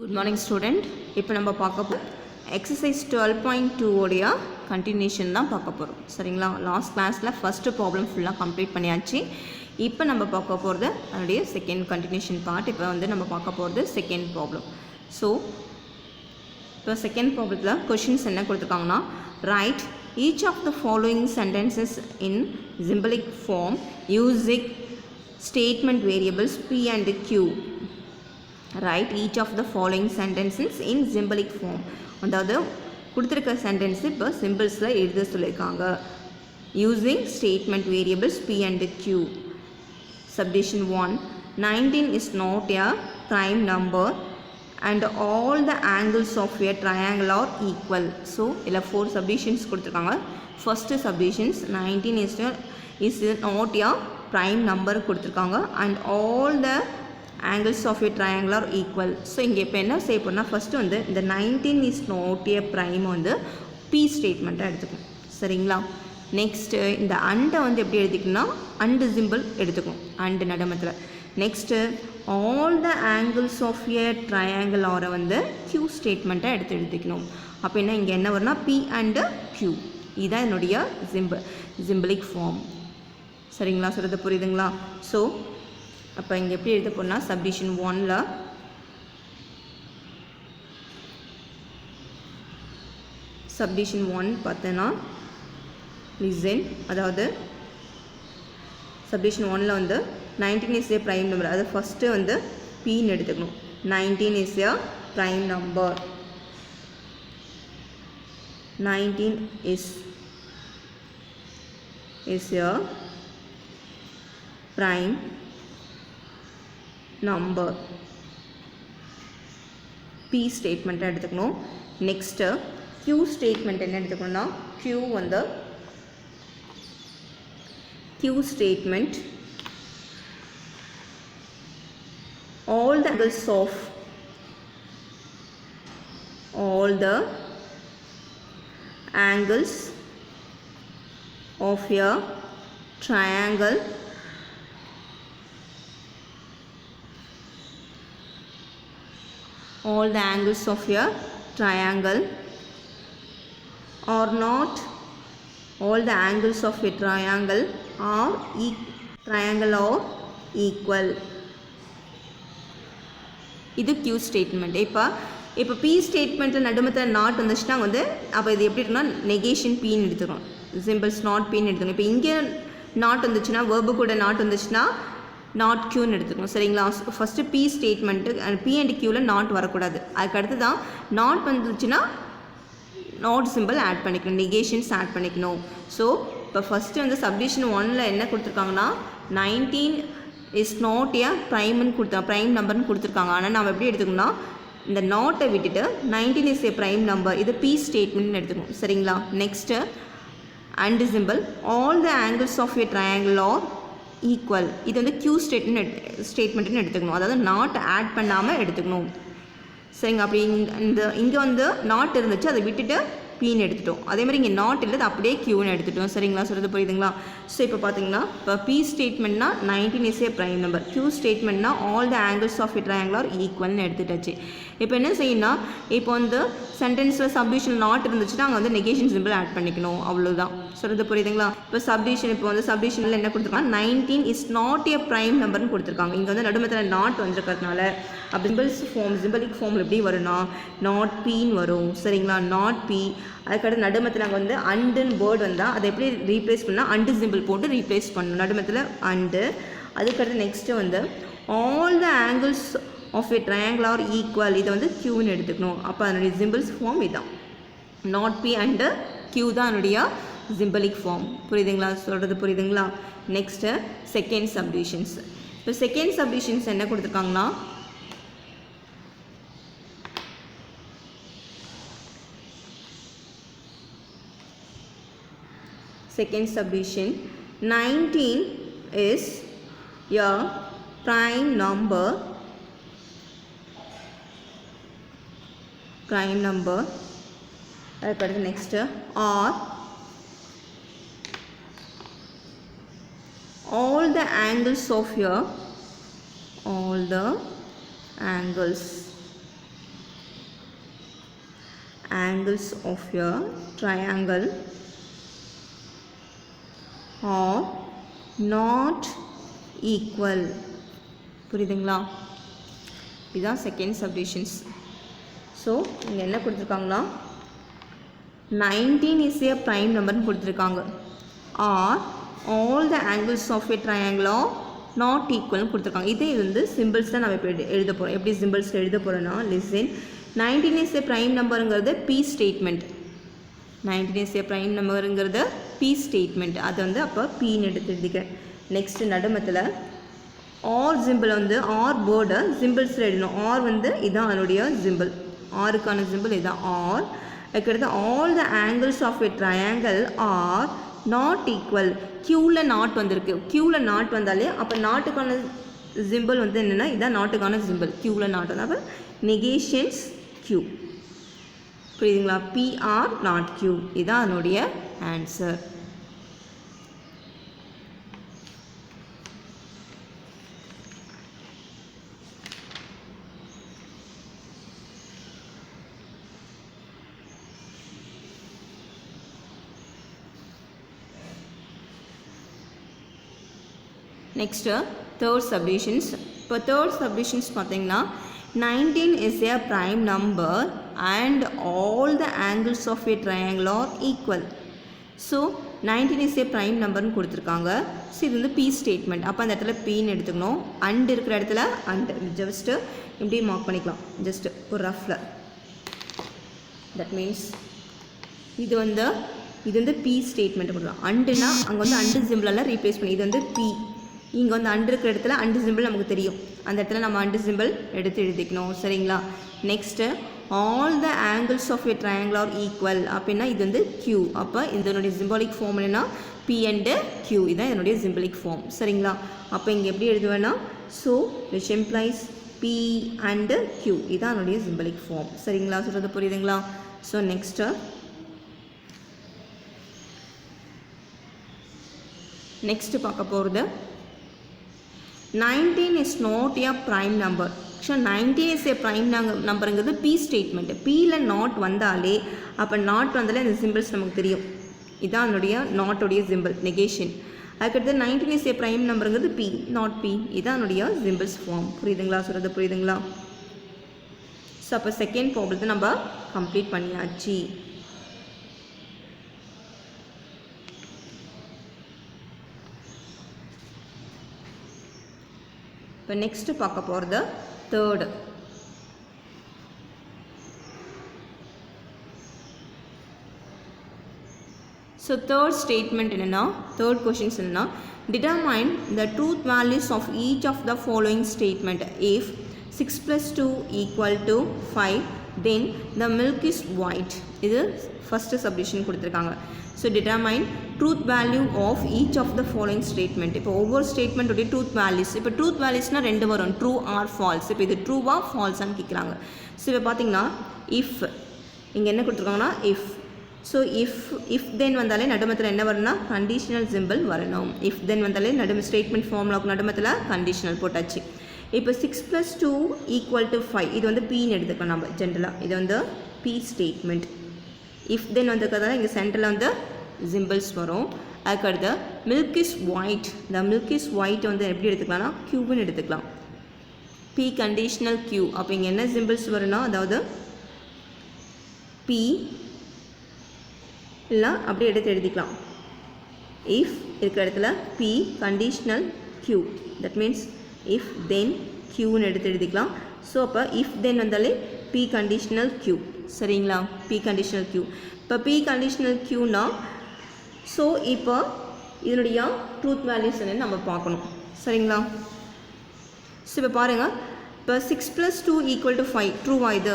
Good morning student. இப்போ நம்ம பார்க்க போறோம் exercise 12.2 உடைய continuation தான் பார்க்க போறோம். சரிங்களா? லாஸ்ட் கிளாஸ்ல ஃபர்ஸ்ட் ப்ராப்ளம் ஃபுல்லா கம்ப்ளீட் பண்ணியாச்சு. இப்போ நம்ம பார்க்க போறது அதோட செகண்ட் continuation பார்ட். இப்போ வந்து நம்ம பார்க்க போறது செகண்ட் ப்ராப்ளம். ஸோ இப்போ செகண்ட் ப்ராப்ளத்தில் கொஷின்ஸ் என்ன கொடுத்துருக்காங்கன்னா write each of the following sentences in symbolic form using statement variables p and q. Write each of the following sentences in symbolic form. அதாவது கொடுத்துருக்க சென்டென்ஸ் இப்போ சிம்பிள்ஸில் எழுத சொல்லியிருக்காங்க. Using statement variables p and q. Subdivision 1. 19 is not a prime number and all the angles of a triangle are equal. So இதில் 4 subdivisions கொடுத்துருக்காங்க. First subdivisions 19 is not a prime number கொடுத்துருக்காங்க and all the angles of a triangle are equal. So இங்கே இப்போ என்ன செய்ய போனால் first வந்து இந்த 19 is not a prime வந்து p ஸ்டேட்மெண்ட்டாக எடுத்துக்கணும். சரிங்களா? நெக்ஸ்ட்டு இந்த அண்டை வந்து எப்படி எழுதிக்கணும்னா அண்டு சிம்பிள் எடுத்துக்கணும் அண்டு நடுமத்தில். Next all the angles of a triangle ஆரை வந்து q ஸ்டேட்மெண்ட்டாக எடுத்து எழுதிக்கணும். அப்போ என்ன இங்கே என்ன வரும்னா p அண்டு q. இதுதான் என்னுடைய சிம்பிளிக் ஃபார்ம். சரிங்களா? சொல்கிறது புரியுதுங்களா? ஸோ அப்போ இங்கே எப்படி எழுத போனால் சப்டிஷன் 1ல் சப்டிஷன் 1 பார்த்தோன்னா லிசன், அதாவது சப்டிஷன் 1ல் வந்து 19 இஸ் ஏ ப்ரைம் நம்பர். அது ஃபஸ்ட்டு வந்து பின்னு எடுத்துக்கணும். 19 is a prime number. 19 is a prime number. p ஸ்டேட்மெண்ட்டை எடுத்துக்கணும். நெக்ஸ்ட்டு q ஸ்டேட்மெண்ட் என்ன எடுத்துக்கணும்னா q வந்து q statement all the angles of a triangle all the angles of a triangle are not all the angles of a triangle are equal. இது q statement. இப்போ p ஸ்டேட்மெண்ட்டில் நடுமத்தில் not வந்துச்சுன்னா வந்து அப்போ இது எப்படி இருக்குன்னா நெகேஷன் பின்னு எடுத்துக்கணும். சிம்பிள்ஸ் நாட் பின்னு எடுத்துக்கணும். இப்போ இங்கே நாட் வந்துச்சுன்னா வேர்பு கூட நாட் வந்துச்சுன்னா நாட் க்யூன்னு எடுத்துக்கணும். சரிங்களா? First p statement p and க்யூவில் நாட் வரக்கூடாது. அதுக்கு அடுத்து தான் நாட் வந்துச்சுன்னா நாட் சிம்பிள் ஆட் பண்ணிக்கணும், நெகேஷன்ஸ் ஆட் பண்ணிக்கணும். ஸோ இப்போ ஃபஸ்ட்டு வந்து சப்டிஷன் 1ல் என்ன கொடுத்துருக்காங்கன்னா 19 இஸ் நாட் ஏ ப்ரைம்னு ப்ரைம் நம்பர்னு கொடுத்துருக்காங்க. ஆனால் நம்ம எப்படி எடுத்துக்கணும்னா இந்த நாட்டை விட்டுட்டு 19 இஸ் ஏ ப்ரைம் நம்பர், இது p ஸ்டேட்மெண்ட்னு எடுத்துக்கணும். சரிங்களா? Next and symbol all the angles of a triangle are equal. இது வந்து q ஸ்டேட்மெண்ட்டுன்னு எடுத்துக்கணும். அதாவது நாட் ஆட் பண்ணாமல் எடுத்துக்கணும். சரிங்க? அப்படி இங்கே வந்து நாட் இருந்துச்சு, அதை விட்டுட்டு பின்னு எடுத்துட்டோம். அதே மாதிரி இங்கே நாட் இல்லை, அது அப்படியே க்யூன்னு எடுத்துட்டோம். சரிங்களா? சொல்கிறது புரியுதுங்களா? ஸோ இப்போ பார்த்தீங்கன்னா இப்போ p ஸ்டேட்மெண்ட்னா 19 is a prime number, q ஸ்டேட்மெண்ட்னா all the angles of a triangle are ஈக்குவல்னு எடுத்துட்டாச்சு. இப்போ என்ன செய்யணும்னா இப்போ வந்து சென்டென்ஸில் சப்டிவிஷன் நாட் இருந்துச்சுன்னா அங்கே வந்து நெகேஷன் சிம்பிள் ஆட் பண்ணிக்கணும். அவ்வளோதான். சொல்கிறது புரியுதுங்களா? இப்போ சப்டிவிஷனில் என்ன கொடுத்துருக்காங்க 19 இஸ் நாட் ஏ ப்ரைம் நம்பர்னு கொடுத்துருக்காங்க. இங்கே வந்து நடுமத்தில் நாட் வந்துருக்கிறதுனால அப்போ சிம்பிளிக் ஃபார்மில் எப்படி வரும்னா நாட் பின்னு வரும். சரிங்களா? Not be. அதுக்கடுத்து நடுமத்தில் நாங்கள் வந்து அண்டுன்னு வேர்டு வந்தால் அதை எப்படி ரீப்ளேஸ் பண்ணால் அண்டு சிம்பிள் போட்டு ரீப்ளேஸ் பண்ணணும். நடுமத்தில் அண்டு. அதுக்கடுத்து நெக்ஸ்ட்டு வந்து all the angles of a triangle are equal. இதை வந்து க்யூன்னு எடுத்துக்கணும். அப்போ அதனுடைய சிம்பிள்ஸ் ஃபார்ம் இதுதான். நாட் பி அண்டு க்யூ தான் அதனுடைய சிம்பிளிக் ஃபார்ம். புரியுதுங்களா? சொல்கிறது புரியுதுங்களா? Next second subdivisions. இப்போ செகண்ட் சப்டிவிஷன்ஸ் என்ன கொடுத்துருக்காங்கன்னா second subdivision 19 is a prime number அதுக்கடுத்து next or all the angles of your all the angles angles of a triangle are not equal. புரியுதுங்களா? இதுதான் செகண்ட் சப்டிவிஷன்ஸ். ஸோ இங்கே என்ன கொடுத்துருக்காங்களா, 19 is a prime நம்பர்னு கொடுத்துருக்காங்க. Are all the angles of a triangle are not ஈக்குவல்னு கொடுத்துருக்காங்க. இது வந்து சிம்பிள்ஸ் தான் நம்ம இப்போ எழுத போகிறோம். எப்படி சிம்பிள்ஸ் எழுத போகிறோன்னா, லிசன், 19 is a prime நம்பருங்கிறது P statement. 19 is a prime நம்பருங்கிறது பி ஸ்டேட்மெண்ட். அது வந்து அப்போ பின்னு எடுத்து எழுதிக்கிறேன். நெக்ஸ்ட்டு நடுமத்தில் ஆர் சிம்பிள் வந்து ஆர் போர்டை சிம்பிள்ஸில் எழுதணும். ஆர் வந்து இதுதான் அதனுடைய சிம்பிள். ஆருக்கான சிம்பிள் இதுதான் ஆர். அதுக்கடுத்து all the angles of a triangle are not equal. க்யூவில் நாட் வந்திருக்கு. க்யூவில் நாட் வந்தாலே அப்போ நாட்டுக்கான சிம்பிள் வந்து என்னென்னா இதுதான் நாட்டுக்கான சிம்பிள். க்யூவில் நாட் வந்து அப்போ நெகேஷன்ஸ் க்யூ. புரியுதுங்களா? P or not Q. இதுதான் அதனுடைய ஆன்சர். Next third subdivisions. இப்போ தேர்ட் சப்டிவிஷன்ஸ் பார்த்தீங்கன்னா 19 is a prime number and all the angles of a triangle are equal. So 19 is a prime நம்பர்னு கொடுத்துருக்காங்க. ஸோ இது வந்து பி ஸ்டேட்மெண்ட். அப்போ அந்த இடத்துல பின்னு எடுத்துக்கணும். அண்ட் இருக்கிற இடத்துல அண்ட் ஜஸ்ட்டு இப்படி மார்க் பண்ணிக்கலாம். ஜஸ்ட்டு ஒரு ரஃபில். தட் மீன்ஸ் இது வந்து பி ஸ்டேட்மெண்ட் கொடுக்கலாம். அண்டுனா அங்கே வந்து அண்டு சிம்பிளெல்லாம் ரீப்ளேஸ் பண்ணி இது வந்து பி. இங்கே வந்து அண்டு இருக்கிற இடத்துல அண்டு சிம்பிள் நமக்கு தெரியும். அந்த இடத்துல நம்ம அண்டு சிம்பிள் எடுத்து எழுதிக்கணும். சரிங்களா? Next all the angles of a triangle are equal அப்படின்னா இது வந்து க்யூ. அப்போ இதனுடைய சிம்பாலிக் ஃபார்ம் என்னென்னா பி அண்டு க்யூ. இதுதான் இதனுடைய சிம்பிளிக் ஃபார்ம். சரிங்களா? அப்போ இங்கே எப்படி எழுதுவேன்னா, so which implies P and Q. இதுதான் அதனுடைய சிம்பிளிக் ஃபார்ம். சரிங்களா? சொல்கிறது புரியுதுங்களா? ஸோ நெக்ஸ்ட்டு பார்க்க போகிறது 19 is not a prime number. So 19 is a prime நம்பருங்கிறது பி ஸ்டேட்மெண்ட். பியில் நாட் வந்தாலே அப்போ நாட் வந்தாலே அந்த சிம்பிள்ஸ் நமக்கு தெரியும். இதுதான் அதனுடைய நாட்டுடைய சிம்பிள் நெகேஷன். அதுக்கடுத்து 19 is a prime நம்பருங்கிறது பி நாட் பி. இதுதான் அதனுடைய சிம்பிள்ஸ் ஃபார்ம். புரியுதுங்களா? சொல்கிறது புரியுதுங்களா? ஸோ அப்போ செகண்ட் ப்ராப்ளத்தை நம்ம கம்ப்ளீட் பண்ணியாச்சு. இப்போ நெக்ஸ்ட்டு பார்க்க போகிறது தேர்டு. ஸோ தேர்ட் ஸ்டேட்மெண்ட் என்னென்னா, தேர்ட் கொஷின்ஸ் என்னென்னா, determine the truth values of each of the following statement. If 6 + 2 = 5 then the milk is white. இது ஃபஸ்ட்டு சப்டிவிஷன் கொடுத்துருக்காங்க. So determine truth value of each of the following statement. இப்போ ஒவ்வொரு ஸ்டேட்மெண்ட்டுடைய truth values. இப்போ truth வேல்யூஸ்னால் ரெண்டு வரும், true or falls. இப்போ இது ட்ரூவா ஃபால்ஸான்னு கேட்குறாங்க. ஸோ இப்போ பார்த்தீங்கன்னா இஃப் இங்கே என்ன கொடுத்துருக்காங்கன்னா இஃப். ஸோ இஃப் தென் வந்தாலே நடுமத்தில் என்ன வரும்னா கண்டிஷனல் சிம்பிள் வரணும். இஃப் தென் வந்தாலே ஸ்டேட்மெண்ட் ஃபார்முலாவுக்கு நடுமத்தில் கண்டிஷனல் போட்டாச்சு. இப்போ 6 + 2 = 5. இது வந்து பின்னு எடுத்துக்கலாம் நம்ம ஜென்ரலாக. இது வந்து பி ஸ்டேட்மெண்ட். இஃப் தென் வந்துருக்கிறதால இங்கே சென்டரில் வந்து சிம்பிள்ஸ் வரும். அதுக்கடுத்து மில்க் இஸ் ஒயிட். இந்த மில்க் இஸ் ஒயிட் வந்து எப்படி எடுத்துக்கலாம்னா க்யூன்னு எடுத்துக்கலாம். B conditional Q. அப்போ இங்கே என்ன சிம்பிள்ஸ் வரும்னா, அதாவது பி இல்லை அப்படி எடுத்து எழுதிக்கலாம். இஃப் இருக்கிற இடத்துல P conditional Q. That means if then க்யூன்னு எடுத்து எழுதிக்கலாம். ஸோ அப்போ இஃப் தென் வந்தாலே பி கண்டிஷனல் க்யூ. சரிங்களா? P conditional Q. இப்போ பி கண்டிஷனல் க்யூனா ஸோ இப்போ இதனுடைய ட்ரூத் வேல்யூஸ் என்னன்னு நம்ம பார்க்கணும். சரிங்களா? ஸோ இப்போ பாருங்கள், இப்போ 6 + 2 = 5 ட்ரூவா? இது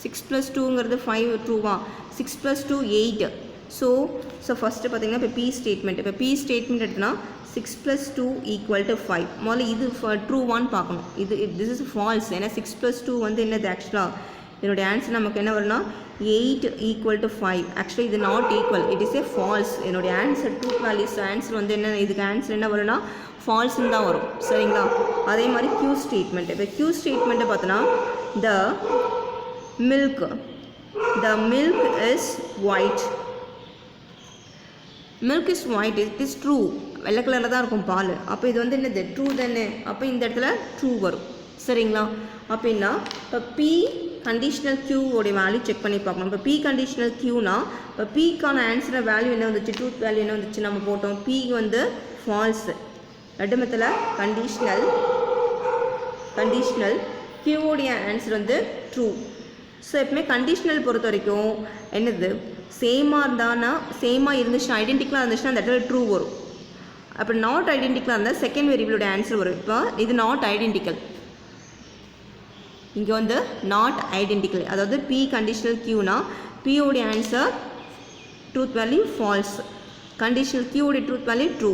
6 + 2ங்கிறது 5 ட்ரூவா? 6 + 2 8. ஸோ ஃபஸ்ட்டு பார்த்தீங்கன்னா இப்போ பி ஸ்டேட்மெண்ட். இப்போ பி ஸ்டேட்மெண்ட் எடுத்தோன்னா 6 + 2 = 5. முதல்ல இது ட்ரூவான்னு பார்க்கணும். This is false. ஏன்னா 6 + 2 வந்து என்னது ஆக்சுவலாக இதனுடைய ஆன்சர் நமக்கு என்ன வரும்னா 8 = 5. ஆக்சுவலி இது not equal. It is a false. என்னுடைய ஆன்சர் ட்ரூத் வேல்யூஸ் ஆன்சர் வந்து என்ன, இதுக்கு ஆன்சர் என்ன வரும்னா ஃபால்ஸ்ன்னு தான் வரும். சரிங்களா? அதே மாதிரி க்யூ ஸ்டேட்மெண்ட். இப்போ க்யூ ஸ்டேட்மெண்ட்டை பார்த்தோன்னா the milk the milk is white. Milk is white, it is true. வெள்ளை கலரில் தான் இருக்கும் பால். அப்போ இது வந்து என்னது ட்ரூ தானே. அப்போ இந்த இடத்துல ட்ரூ வரும். சரிங்களா? அப்படின்னா இப்போ பி கண்டிஷனல் கியூவோடைய வேல்யூ செக் பண்ணி பார்க்கணும். இப்போ பி கண்டிஷனல் கியூனா இப்போ பிக்கான ஆன்சர் வேல்யூ என்ன வந்துச்சு, ட்ரூத் வேல்யூ என்ன வந்துச்சு நம்ம போட்டோம். பி வந்து ஃபால்ஸு. நடுமத்தில் கண்டிஷனல் கியூவோடைய ஆன்சர் வந்து ட்ரூ. ஸோ எப்பவுமே கண்டிஷனல் பொறுத்த வரைக்கும் என்னது சேமாக இருந்துச்சுன்னா ஐடென்டிக்கலாக இருந்துச்சுன்னா அந்த இடத்துல ட்ரூ வரும். அப்போ நாட் ஐடென்டிக்கலாக இருந்தால் செகண்ட் வேரியபிளோட ஆன்சர் வரும். இப்போ இது நாட் ஐடென்டிக்கல், இங்கே வந்து நாட் ஐடென்டிக்கல், அதாவது பி கண்டிஷனல் கியூனா பியோடைய answer truth value false, conditional கியூடைய ட்ரூத் வேல்யூ ட்ரூ.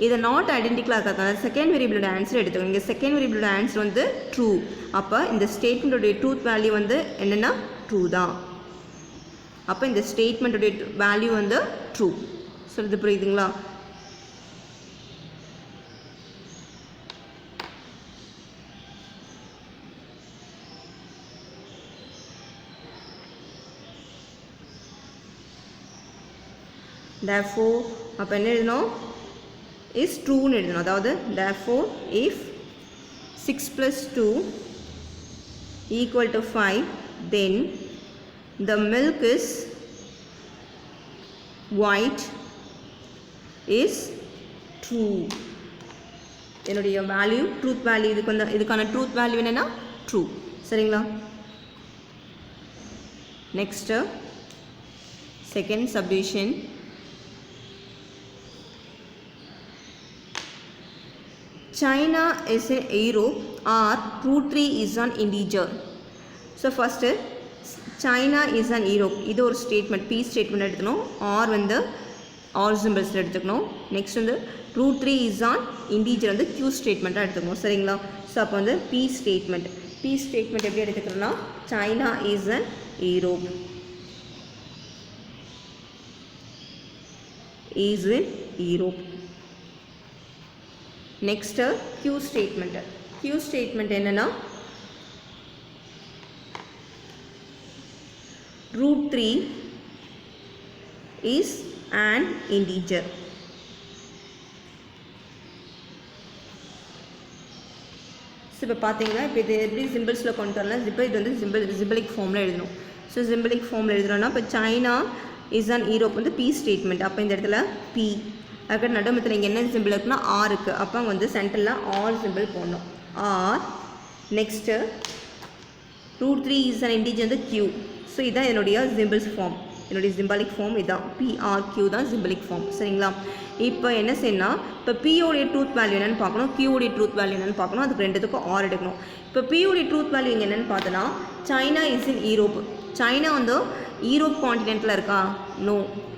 இதை நாட் ஐடென்டிக்கலாக இருக்கிறதுனால செகண்ட் வேரியபிளோட ஆன்சர் எடுத்துக்கோங்க. இங்கே செகண்ட் வேரியபிளோட ஆன்சர் வந்து ட்ரூ. அப்போ இந்த ஸ்டேட்மெண்ட்டோடைய ட்ரூத் வேல்யூ வந்து என்னென்னா ட்ரூ தான். அப்போ இந்த ஸ்டேட்மெண்ட்டோடைய வேல்யூ வந்து ட்ரூ. ஸோ இது புரியுதுங்களா? therefore அப்போ என்ன எழுதணும், is ட்ரூன்னு எழுதணும். அதாவது therefore if 6 + 2 = 5 then the milk is white is true. என்னுடைய வேல்யூ ட்ரூத் வேல்யூ இதுக்கான ட்ரூத் வேல்யூ என்னென்னா ட்ரூ. சரிங்களா? Next second subdivision. China is in Europe or √3 is an integer. So first China is an Europe, இது ஒரு statement P statement எடுத்துக்கணும். R வந்து R சிம்பிள்ஸில் எடுத்துக்கணும். நெக்ஸ்ட் வந்து √3 இஸ் ஆன் இன்டீஜர் வந்து கியூ ஸ்டேட்மெண்ட்டாக எடுத்துக்கணும். சரிங்களா? ஸோ அப்போ வந்து பி ஸ்டேட்மெண்ட் எப்படி எடுத்துக்கிறோன்னா China is an Europe is in Europe. Next Q statement என்னென்னா √3 is an integer. ஸோ இப்போ பார்த்தீங்கன்னா இப்போ இது எப்படி சிம்பிள்ஸில் கொண்டு வரலாம். இப்போ இது வந்து சிம்பிளிக் ஃபார்மில் எழுதணும். ஸோ சிம்பிளிக் ஃபார்மில் எழுதுறோன்னா இப்போ China is an Europe வந்து பி ஸ்டேட்மெண்ட். அப்போ இந்த இடத்துல பி அதுக்கு நடுமத்தில் இங்கே என்ன சிம்பிள் இருக்குன்னா ஆர் இருக்குது. அப்போ அங்கே வந்து சென்டரில் ஆர் சிம்பிள் போடணும். R next √3 is an integer வந்து கியூ. ஸோ இதுதான் என்னுடைய சிம்பிளிக் ஃபார்ம் இதுதான் PRQ தான் சிம்பிளிக் ஃபார்ம். சரிங்களா? இப்போ என்ன செய்யணும், இப்போ பியோடைய ட்ரூத் வேல்யூ என்னென்னு பார்க்கணும், கியூடைய ட்ரூத் வேல்யூ என்னென்னு பார்க்கணும். அதுக்கு ரெண்டுத்துக்கும் ஆர் எடுக்கணும். இப்போ பியோடைய ட்ரூத் வேல்யூ இங்கே என்னென்னு பார்த்தோன்னா China is in Europe. China வந்து ஈரோப் காண்டினென்ட்டில் இருக்கா? நோ,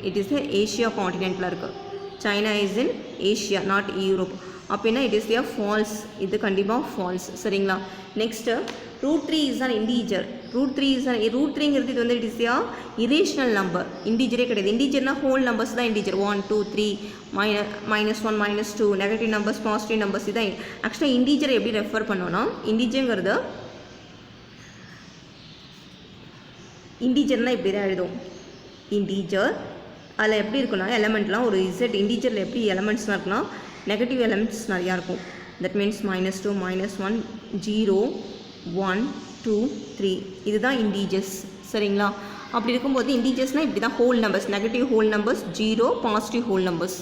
இட் இஸ் ஏஷியா காண்டினென்ட்டில் இருக்குது. China is in Asia, not Europe. அப்படின்னா it is a false. இது கண்டிப்பாக false. சரிங்களா? Next √3 is an integer. √3ங்கிறது இது வந்து it is a irrational number. இன்டீஜரே கிடையாது. இன்டீஜர்னால் ஹோல் நம்பர்ஸ் தான் integer. 1 2 3 -1 -2 negative numbers positive numbers இதான். ஆக்சுவலாக இன்டீஜரை எப்படி ரெஃபர் பண்ணோன்னா இன்டீஜருங்கிறது இன்டீஜர்னால் இப்படி தான் எழுதும். இன்டீஜர் அதில் எப்படி இருக்குன்னா எலமெண்ட்லாம் ஒரு இசட் இன்டீஜரில் எப்படி எலமெண்ட்ஸ்லாம் இருக்குன்னா நெகட்டிவ் எலமெண்ட்ஸ் நிறையா இருக்கும். தட் மீன்ஸ் -2 -1 0 1 2 3 இதுதான் இன்டீஜர்ஸ். சரிங்களா? அப்படி இருக்கும்போது இன்டீஜர்ஸ்னால் இப்படி தான் whole numbers, negative whole numbers 0 positive whole numbers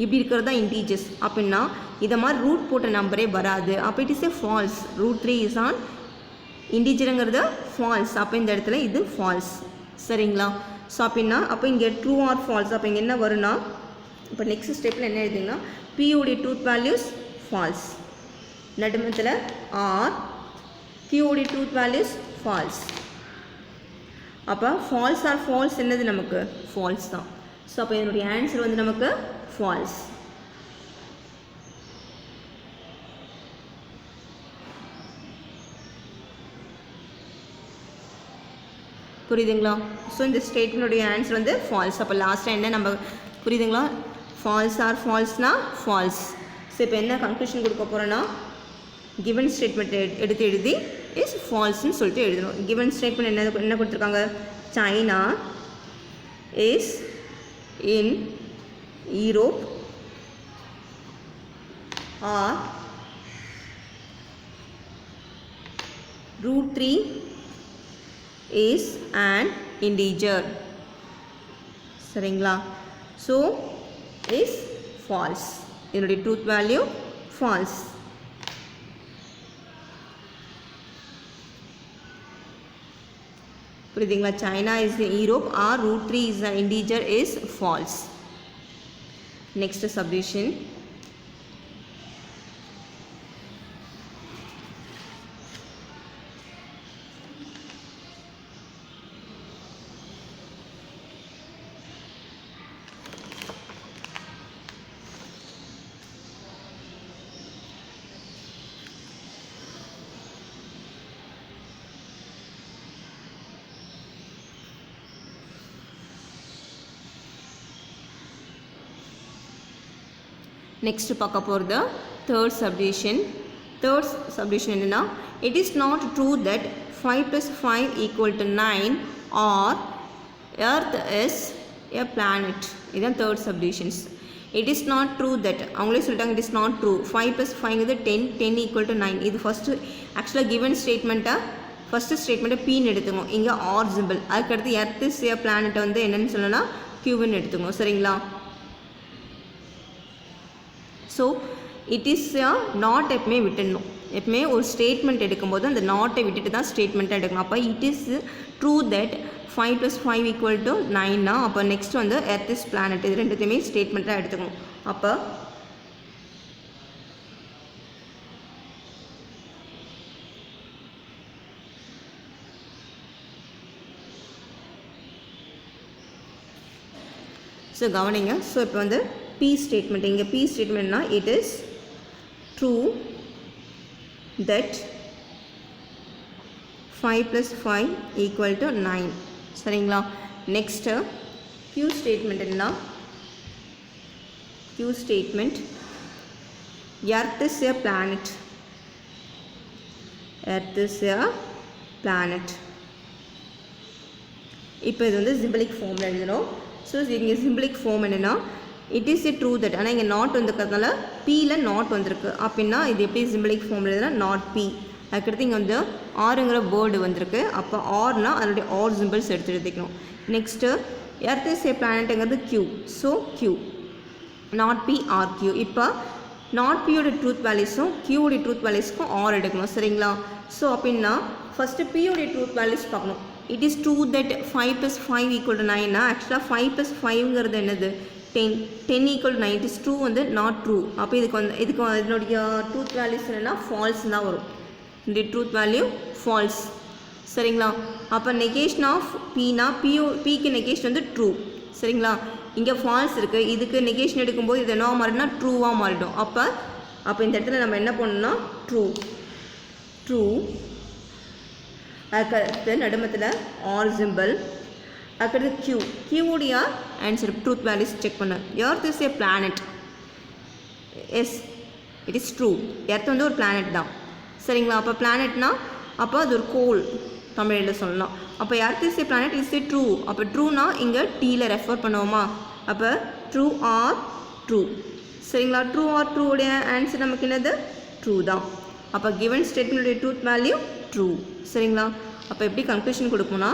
இப்படி இருக்கிறது தான் இன்டீஜர்ஸ். அப்படின்னா இதை மாதிரி ரூட் போட்ட நம்பரே வராது. அப்போ it is a false. √3 is an இன்டீஜருங்கிறது ஃபால்ஸ். அப்போ இந்த இடத்துல இது ஃபால்ஸ். சரிங்களா? ஸோ அப்படின்னா அப்போ இங்கே ட்ரூ ஆர் ஃபால்ஸ். அப்போ இங்கே என்ன வரும்னா இப்போ நெக்ஸ்ட் ஸ்டெப்பில் என்ன எழுதிங்கன்னா பியோடைய ட்ரூத் வேல்யூஸ் ஃபால்ஸ், நடுமத்தில் ஆர் கியூடைய ட்ரூத் வேல்யூஸ் ஃபால்ஸ். அப்போ ஃபால்ஸ் ஆர் ஃபால்ஸ் என்னது நமக்கு ஃபால்ஸ் தான். ஸோ அப்போ என்னுடைய ஆன்சர் வந்து நமக்கு ஃபால்ஸ். புரியுதுங்களா? ஸோ இந்த ஸ்டேட்மெண்ட்டுடைய ஆன்சர் வந்து ஃபால்ஸ். அப்போ லாஸ்ட்டாக என்ன நம்ம புரியுதுங்களா? ஃபால்ஸ் ஆர் ஃபால்ஸ்னா ஃபால்ஸ். ஸோ இப்போ என்ன கன்க்ளூஷன் கொடுக்க போகிறோன்னா கிவன் ஸ்டேட்மெண்ட் எடுத்து எழுதி இஸ் ஃபால்ஸ்ன்னு சொல்லிட்டு எழுதணும். கிவன் ஸ்டேட்மெண்ட் என்ன கொடுத்துருக்காங்க, China is in Europe or √3 is an integer. சரிங்களா? So is false. இதனுடைய ட்ரூத் வேல்யூ ஃபால்ஸ். புரியுதுங்களா? China is Europe or √3 is an integer is false. Next subdivision. Next பார்க்க போகிறது தேர்ட் சப்டிவிஷன். தேர்ட் சப்டிவிஷன் என்னென்னா, it is not true that 5 + 5 = 9 or earth is a planet. இதுதான் third subdivisions. It is not true that அவங்களே சொல்லிட்டாங்க, it is not true. 5 + 5 10, 10 = 9. இது first ஆக்சுவலாக given ஸ்டேட்மெண்ட்டை first ஸ்டேட்மெண்ட்டை பீன்னு எடுத்துக்கோங்க. இங்கே ஆர் சிம்பிள். அதுக்கடுத்து எர்த் இஸ் எ பிளானட்டை வந்து என்னென்னு சொல்லணும்னா கியூன்னு எடுத்துக்கோங்க. சரிங்களா? ஸோ இட் இஸ் நாட் எப்பவுமே விட்டுடணும். எப்பவுமே ஒரு ஸ்டேட்மெண்ட் எடுக்கும்போது அந்த நாட்டை விட்டுட்டு தான் ஸ்டேட்மெண்ட்டாக எடுக்கணும். அப்போ இட் இஸ் ட்ரூ தட் 5 + 5 = 9னா அப்போ நெக்ஸ்ட் வந்து எர்த் இஸ் பிளானட். இது ரெண்டுத்தையுமே ஸ்டேட்மெண்ட்டாக எடுத்துக்கணும். அப்போ ஸோ கவனிங்க. ஸோ இப்போ வந்து P statement. இங்கே P statementனா it is true that 5 + 5 = 9. சரிங்களா? நெக்ஸ்ட்டு Q statement என்ன, Q statement earth is a planet. earth is a planet. இப்போ இது வந்து சிம்பிளிக் ஃபார்மில் எழுதணும். ஸோ இங்கே சிம்பிளிக் ஃபார்ம் என்னென்னா, it is a true that. ஆனால் இங்கே நாட் வந்துருக்கிறதுனால பியில் நாட் வந்திருக்கு. அப்படின்னா இது எப்படி சிம்பிளிக் ஃபார்மில் எழுதுனா நாட் பி. அதுக்கடுத்து இங்கே வந்து ஆறுங்கிற வேர்டு வந்திருக்கு. அப்போ ஆர்னா அதனுடைய ஆர் சிம்பிள்ஸ் எடுத்து எழுதிக்கணும். நெக்ஸ்ட்டு எர்த் இஸ் ஏ பிளானட்டுங்கிறது Q. So Q not P or Q. இப்போ நாட் பியோட ட்ரூத் வேல்யூஸும் கியூடைய ட்ரூத் வேல்யூஸ்க்கும் ஆர் எடுக்கணும். சரிங்களா? ஸோ அப்படின்னா ஃபஸ்ட்டு பியோடைய ட்ரூத் வேல்யூஸ் பார்க்கணும். இட் இஸ் ட்ரூ தட் 5 + 5 = 9னா ஆக்சுவலாக 5 + 5ங்கிறது என்னது 10. 10 = 9. இட் இஸ் ட்ரூ வந்து நாட் ட்ரூ. அப்போ இதுக்கு இதனுடைய ட்ரூத் வேல்யூஸ் என்னென்னா ஃபால்ஸ் தான் வரும். இந்த ட்ரூத் வேல்யூ ஃபால்ஸ். சரிங்களா? அப்போ நெகேஷன் ஆஃப் பினா பிக்கு நெகேஷன் வந்து ட்ரூ. சரிங்களா? இங்கே ஃபால்ஸ் இருக்குது. இதுக்கு நெகேஷன் எடுக்கும்போது இது என்ன மாறினா ட்ரூவாக மாறிடும். அப்போ இந்த இடத்துல நம்ம என்ன பண்ணணும்னா ட்ரூ அதுக்கடுத்து நடுமத்தில் ஆர் சிம்பிள். அதுக்கடுத்து கியூடைய ஆன்சர் ட்ரூத் வேல்யூஸ் செக் பண்ண. Earth is A planet. S it is true. Earth வந்து ஒரு பிளானட் தான். சரிங்களா? அப்போ பிளானட்னா அப்போ அது ஒரு கோல் தமிழில் சொல்லலாம். அப்போ earth is A planet is a true. அப்போ ட்ரூனா இங்கே டீயில் ரெஃபர் பண்ணுவோமா? அப்போ ட்ரூ ஆர் ட்ரூ. சரிங்களா? ட்ரூ ஆர் ட்ரூடைய ஆன்சர் நமக்கு என்னது ட்ரூ தான். அப்போ கிவன் ஸ்டேட்மெண்ட்டுடைய ட்ரூத் வேல்யூ ட்ரூ. சரிங்களா? அப்போ எப்படி கன்க்ளூஷன் கொடுப்போம்னா,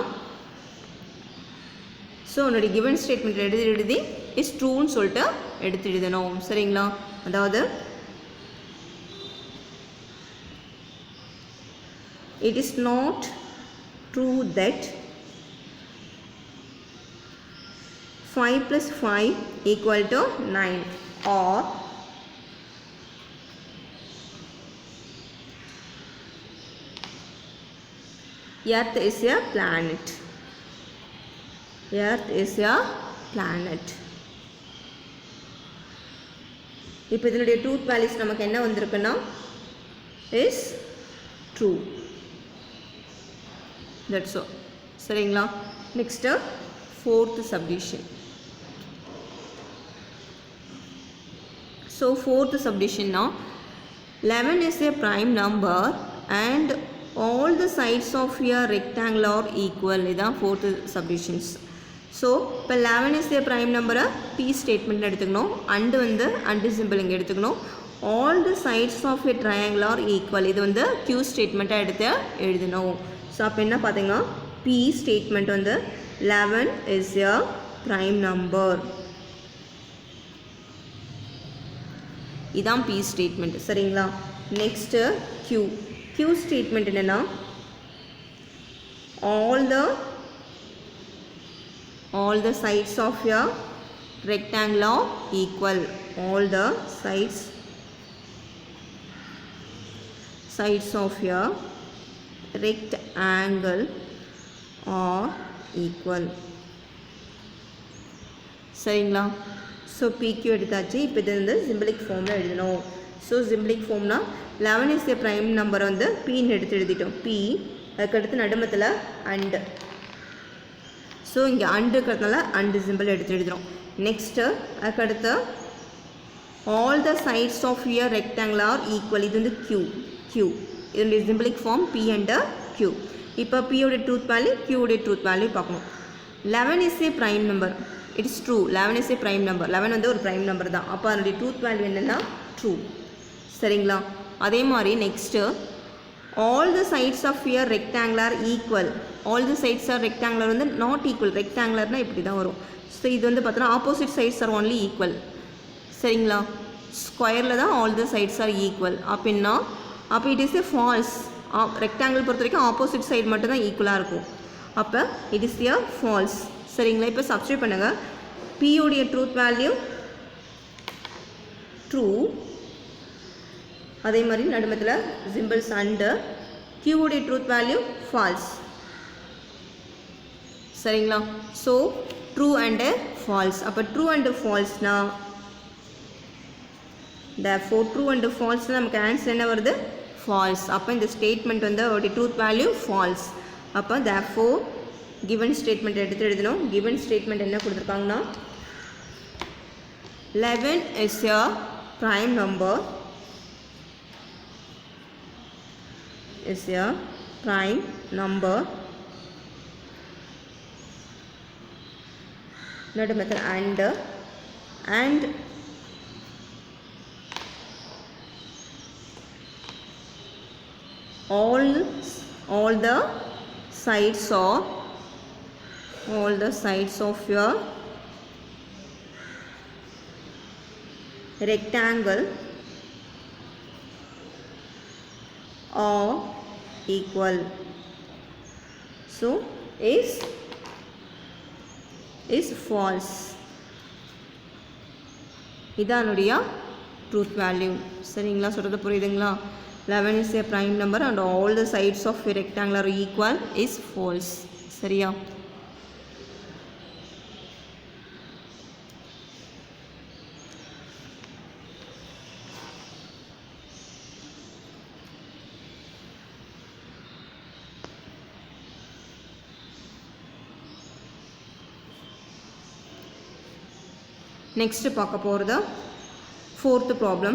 ஸோ உன்னுடைய கிவன் ஸ்டேட்மெண்ட் எழுதி இஸ் ட்ரூன்னு சொல்லிட்டு எடுத்து எழுதணும். சரிங்களா? அதாவது it is not true that 5 + 5 = 9 or earth is a planet. earth is a planet. இப்போ இதனுடைய ட்ரூத் வேல்யூஸ் நமக்கு என்ன வந்திருக்குன்னா is true. that's all. சரிங்களா? Next fourth subdivision. so fourth subdivision now 11 is a prime number and all the sides of a rectangle are equal. இதான் fourth subdivisions. So இப்போ 11 is a prime number p statement எடுத்துக்கணும். and வந்து and symbol இங்கே எடுத்துக்கணும். all the sides of a triangle are equal. இது வந்து q statement எடுத்து எழுதணும். ஸோ அப்போ என்ன பார்த்தீங்கன்னா p statement வந்து 11 is a prime number. இதான் p statement. சரிங்களா? நெக்ஸ்ட் q statement என்னன்னா all the sides of a rectangle are equal. all the sides of a rectangle are equal. சரிங்களா? ஸோ PQ எடுத்தாச்சு. இப்போ இது வந்து சிம்பிளிக் ஃபார்மில் எழுதணும். ஸோ சிம்பிளிக் ஃபார்ம்னா 11 is a prime நம்பர் வந்து பின்னு எழுதிட்டோம். p அதுக்கடுத்து நடுமத்தில் அண்டு. ஸோ இங்கே அண்டு இருக்கிறதுனால அண்டு சிம்பிள் எழுதுகிறோம். நெக்ஸ்ட்டு அதுக்கடுத்து all the sides of a rectangle are equal. இது வந்து q இதனுடைய symbolic form p and q. இப்போ p உடைய ட்ரூத் வேல்யூ q உடைய ட்ரூத் வேல்யூ பார்க்கணும். 11 is a prime number. It is true. 11 is a prime number. 11 வந்து ஒரு prime number தான். அப்போ அதனுடைய ட்ரூத் வேல்யூ என்னென்னா ட்ரூ. சரிங்களா? அதே மாதிரி next all the sides of a rectangle are equal. all the sides are rectangular வந்து not equal. rectangularனா இப்படி தான் வரும். ஸோ இது வந்து பார்த்தோன்னா opposite sides are only equal. சரிங்களா? ஸ்கொயரில் தான் all the sides are equal. அப்படின்னா அப்போ it is a false. Rectangle பொறுத்த வரைக்கும் ஆப்போசிட் சைடு மட்டும் தான் ஈக்குவலாக இருக்கும். அப்போ இட் இஸ் ஏ ஃபால்ஸ். சரிங்களா? இப்போ சப்ஸ்டியூட் பண்ணுங்கள். p உடைய ட்ரூத் வேல்யூ ட்ரூ. அதே மாதிரி நடுமத்தில் சிம்பிள்ஸ் அண்டு q உடைய ட்ரூத் வேல்யூ ஃபால்ஸ். சரிங்களா? So true and false. அப்போ ட்ரூ அண்டு ஃபால்ஸ்னா therefore ட்ரூ அண்டு ஃபால்ஸ்னால் நமக்கு ஆன்சர் என்ன வருது? ஃபால்ஸ். அப்போ இந்த ஸ்டேட்மெண்ட் வந்து அவருடைய ட்ரூத் வேல்யூ ஃபால்ஸ். அப்போ therefore கிவன் ஸ்டேட்மெண்ட் எடுத்து எழுதணும். கிவன் ஸ்டேட்மெண்ட் என்ன கொடுத்துருக்காங்கன்னா 11 is a prime number. is a prime number. not a method and all the sides of your rectangle are equal. So is false. இதானுடைய truth value. சரிங்களா? சொல்கிறது புரியுதுங்களா? 11 is a prime number and all the sides of a rectangle are equal is false. சரியா? Next பார்க்க போகிறது fourth problem.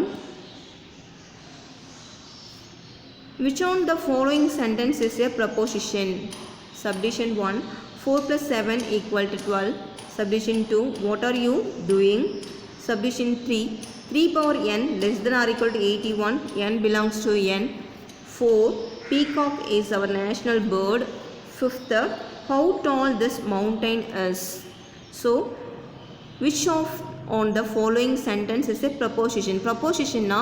Which on the following sentence is a preposition? Subdivision 1, 4 plus 7 equal to 12. Subdivision 2, what are you doing? Subdivision 3, 3 power n less than or equal to 81, n belongs to n. 4, peacock is our national bird. 5th, how tall this mountain is? So which of on the following sentence is a preposition? preposition na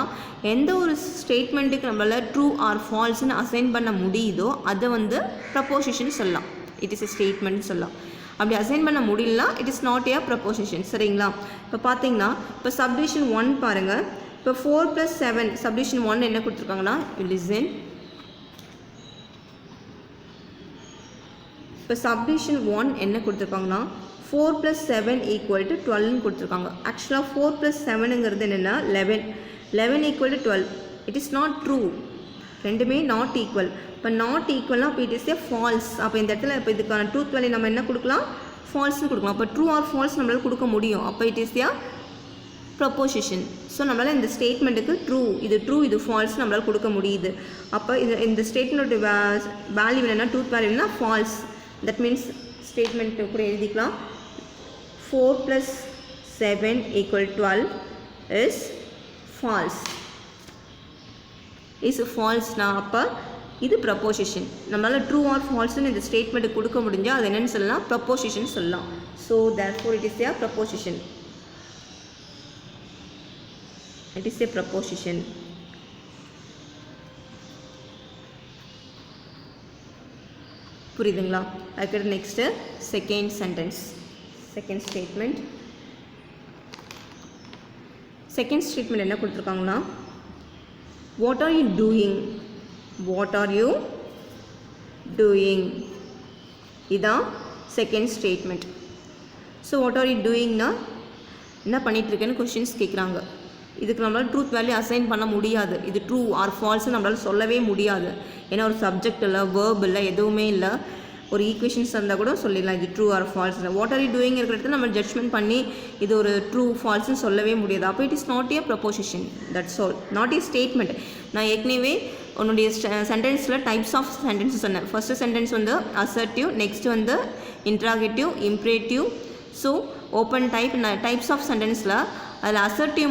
எந்த ஒரு ஸ்டேட்மெண்ட்டுக்கு நம்மளால் true R ஃபால்ஸ்னு assign பண்ண முடியுதோ அதை வந்து preposition சொல்லலாம். It is a statement சொல்லலாம். அப்படி அசைன் பண்ண முடியலனா it is not a proposition. சரிங்களா? இப்போ பார்த்தீங்கன்னா இப்போ சப்டிவிஷன் 1 பாருங்கள். இப்போ 4 + 7 சப்டிவிஷன் 1 என்ன கொடுத்துருக்காங்கன்னா லிசன். இப்போ சப்டிவிஷன் 1 என்ன கொடுத்துருக்காங்கன்னா 4 + 7 = 12 கொடுத்துருக்காங்க. ஆக்சுவலாக 4 + 7ங்கிறது என்னென்னா 11 = 12. It is not true. ரெண்டுமே நாட் ஈக்குவல். இப்போ நாட் ஈக்குவல்னா இப்போ இட் இஸ் ஏ ஃபால்ஸ். அப்போ இந்த இடத்துல இப்போ இதுக்கான ட்ரூத் வேல்யூ நம்ம என்ன கொடுக்கலாம்? ஃபால்ஸ்னு கொடுக்கலாம். அப்போ ட்ரூ ஆர் ஃபால்ஸ் நம்மளால் கொடுக்க முடியும். அப்போ it is A proposition. So நம்மளால் இந்த ஸ்டேட்மெண்ட்டுக்கு ட்ரூ இது ஃபால்ஸ் நம்மளால் கொடுக்க முடியுது. அப்போ இந்த ஸ்டேட்மெண்ட்டோட வேல்யூ என்னென்னா ட்ரூத் வேல்யூ என்ன ஃபால்ஸ். தட் மீன்ஸ் ஸ்டேட்மெண்ட்டு கூட எழுதிக்கலாம் 4 + 7 = 12 இஸ் ஃபால்ஸ். இஸ் ஃபால்ஸ்னா அப்போ இது ப்ரப்போசிஷன். நம்மளால் ட்ரூ ஆர் ஃபால்ஸ்னு இந்த ஸ்டேட்மெண்ட்டு கொடுக்க முடிஞ்சால் அது என்னென்னு சொல்லலாம் ப்ரப்போசிஷன் சொல்லலாம். So therefore it is a proposition. It is a proposition. புரியுதுங்களா? அதுக்கு next second sentence, second statement. Second statement என்ன கொடுத்துருக்காங்கன்னா what are you doing, what are you doing, இதுதான் second statement. So what are you டூயிங்னா என்ன பண்ணிகிட்ருக்கேன்னு questions கேட்குறாங்க. இதுக்கு நம்மளால் ட்ரூத் வேல்யூ அசைன் பண்ண முடியாது. இது ட்ரூ ஆர் ஃபால்ஸ்னு நம்மளால் சொல்லவே முடியாது. ஏன்னா ஒரு சப்ஜெக்ட் இல்லை, வேர்ப் இல்லை, எதுவுமே இல்லை. ஒரு ஈக்குவேஷன்ஸ் இருந்தால் கூட சொல்லிடலாம் இது true or falls. What are you doing இருக்கிற இடத்துல நம்ம ஜட்ஜ்மெண்ட் பண்ணி இது ஒரு ட்ரூ ஃபால்ஸ்னு சொல்லவே முடியாது. அப்போ it is not a proposition, that's all, not a statement. நான் ஏற்கனவே உன்னுடைய சென்டென்ஸில் டைப்ஸ் ஆஃப் சென்டென்ஸ் சொன்னேன். ஃபஸ்ட்டு சென்டென்ஸ் வந்து அசர்ட்டிவ், நெக்ஸ்ட் வந்து interrogative, imperative. So open types of சென்டென்ஸில் அதில் அசர்ட்டிவ்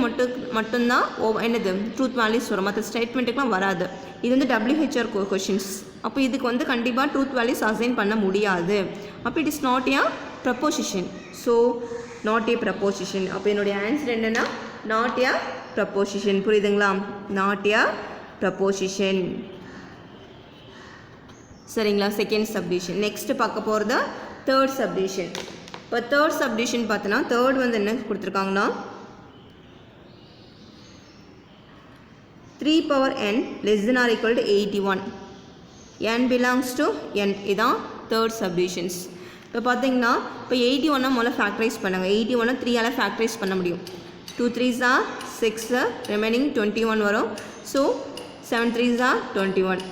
மட்டும்தான் என்னது ட்ரூத் வேல்யூஸ் வரும், மற்ற ஸ்டேட்மெண்ட்டுக்கெலாம் வராது. இது வந்து WHR கொஷின்ஸ். அப்போ இதுக்கு வந்து கண்டிப்பாக ட்ரூத் வேல்யூஸ் அசைன் பண்ண முடியாது. அப்போ it is not a proposition. So not a proposition. அப்போ என்னுடைய ஆன்சர் என்னென்னா நாட் ஏ ப்ரப்போசிஷன். புரியுதுங்களா? Not a proposition. சரிங்களா? Second subdivision. நெக்ஸ்ட்டு பார்க்க போகிறது தேர்ட் சப்டிவிஷன். இப்போ தேர்ட் சப்டிவிஷன் பார்த்தோன்னா தேர்ட் வந்து என்ன கொடுத்துருக்காங்கன்னா 3n <= 81. n belongs to n. இதான் தேர்ட் சப்டிவிஷன்ஸ். இப்போ பார்த்தீங்கன்னா இப்போ 81 முதல்ல ஃபேக்டரைஸ் பண்ணுங்கள். 81 3ஆல் ஃபேக்டரைஸ் பண்ண முடியும். 2 3s are 6, ரிமைனிங் 21 வரும். So 7 3s are 21.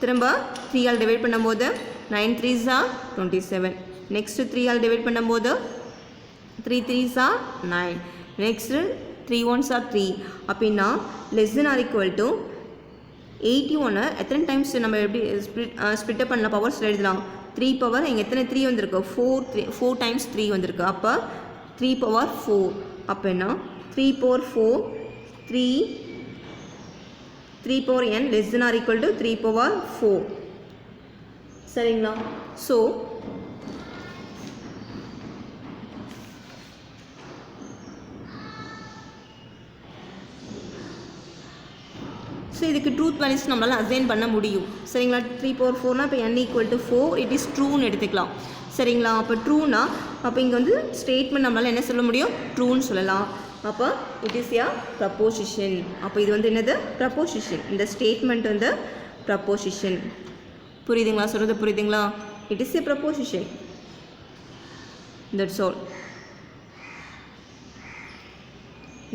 திரும்ப 3ஆல் டிவைட் பண்ணும்போது 9 3s are 27. நெக்ஸ்ட்டு 3ஆல் டிவைட் பண்ணும்போது 3 3s are 9. Next 3 1s are 3. அப்படின்னா <= 81 எத்தனை டைம்ஸ் நம்ம எப்படி ஸ்ப்ளிட்டப் பண்ணலாம், பவர்ஸில் எழுதலாம். 3 பவர் இங்கே எத்தனை 3 வந்திருக்கு, 4 டைம்ஸ் 3 வந்திருக்கு. அப்போ 3 power 4. அப்போ என்ன 3 power 4 3 power n <= 3 power 4. சரிங்களா? ஸோ இதுக்கு ட்ரூத் வேல்யூஸ் நம்மளால் அசைன் பண்ண முடியும். சரிங்களா? 3 power 4னா இப்போ n = 4, இட் இஸ் ட்ரூன்னு எடுத்துக்கலாம். சரிங்களா? அப்போ ட்ரூனா அப்போ இங்கே வந்து ஸ்டேட்மெண்ட் நம்மளால் என்ன சொல்ல முடியும், ட்ரூன்னு சொல்லலாம். அப்போ இட் இஸ் ஏ ப்ரப்போசிஷன். அப்போ இது வந்து என்னது ப்ரப்போசிஷன். இந்த ஸ்டேட்மெண்ட் வந்து ப்ரப்போசிஷன். புரியுதுங்களா? சொல்கிறது புரியுதுங்களா? It is a proposition. That's all.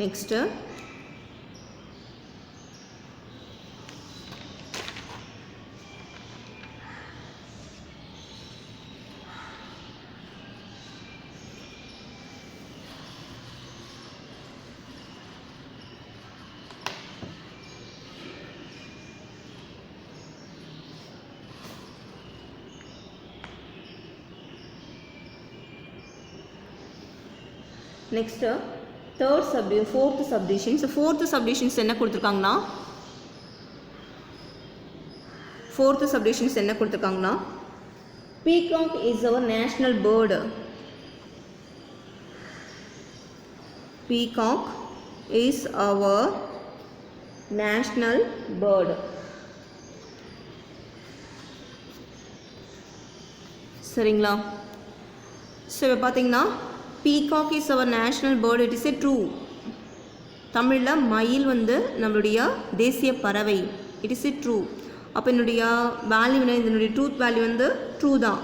Next next fourth subdivisions. Fourth subdivisions என்ன கொடுத்துருக்காங்கன்னா peacock is our national bird. Peacock is our national bird. சரிங்களா? ஸோ இப்போ பார்த்தீங்கன்னா peacock is our national bird, it is a true. தமிழில் மயில் வந்து நம்மளுடைய தேசிய பறவை, இட் இஸ் ஏ ட்ரூ. அப்போ என்னுடைய வேல்யூ இதனுடைய ட்ரூத் வேல்யூ வந்து ட்ரூ தான்.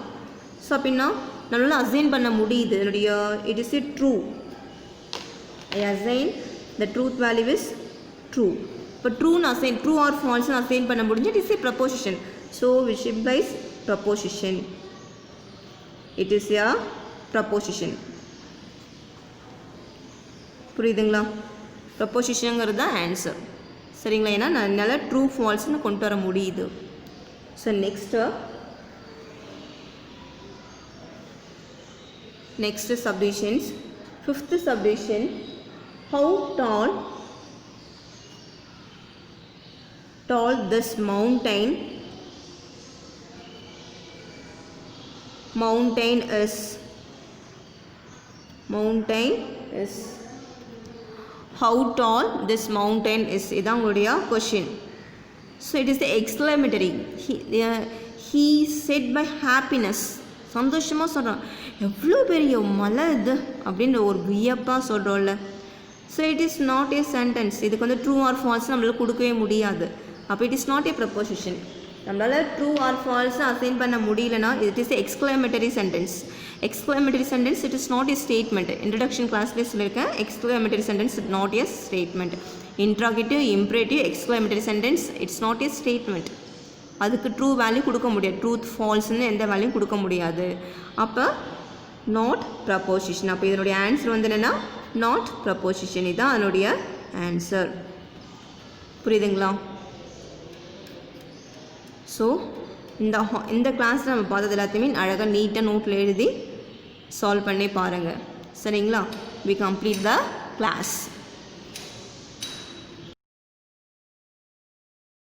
ஸோ அப்படின்னா நம்மளால் அசைன் பண்ண முடியுது என்னுடைய it is a true. I assign the truth value is true. இப்போ ட்ரூ ஆர் ஃபால்ஸ்னு அசைன் பண்ண முடிஞ்சு it is a proposition. So which implies proposition. It is a proposition. புரியுதுங்களா? ப்ரப்போசிஷனுங்கிறது தான் ஆன்சர். சரிங்களா? ஏன்னா என்னால் ட்ரூ ஃபால்ஸ்னு கொண்டு வர முடியுது. So next subdivisions. Fifth subdivision, how tall this mountain is. How tall this mountain is. இதான் உங்களுடைய question. So it is the exclamatory. He said by happiness. சந்தோஷமாக சொல்கிறான், எவ்வளோ பெரிய மலை இது அப்படின்ற ஒரு வியப்பாக சொல்கிறோம்ல. So it is not a sentence. இதுக்கு வந்து ட்ரூ ஆர் ஃபால்ஸ் நம்மளால் கொடுக்கவே முடியாது. அப்போ it is not a proposition. நம்மளால் ட்ரூ ஆர் ஃபால்ஸ் அசைன் பண்ண முடியலனா it is exclamatory sentence. Exclamatory sentence it is not a statement. Introduction கிளாஸ்லேயே சொல்லியிருக்கேன், exclamatory sentence it not a statement. Interrogative, imperative, exclamatory sentence it's not a statement. அதுக்கு true value கொடுக்க முடியாது, truth ஃபால்ஸ்ன்னு எந்த value கொடுக்க முடியாது. அப்போ நாட் ப்ரப்போசிஷன். அப்போ இதனுடைய ஆன்சர் வந்து என்னென்னா நாட் ப்ரப்போசிஷன். இதுதான் அதனுடைய ஆன்சர். புரியுதுங்களா? ஸோ இந்த கிளாஸில் நம்ம பார்த்தது எல்லாத்தையுமே அழகாக நீட்டாக நோட்டில் எழுதி சால்வ் பண்ணி பாருங்கள். சரிங்களா? we complete the class.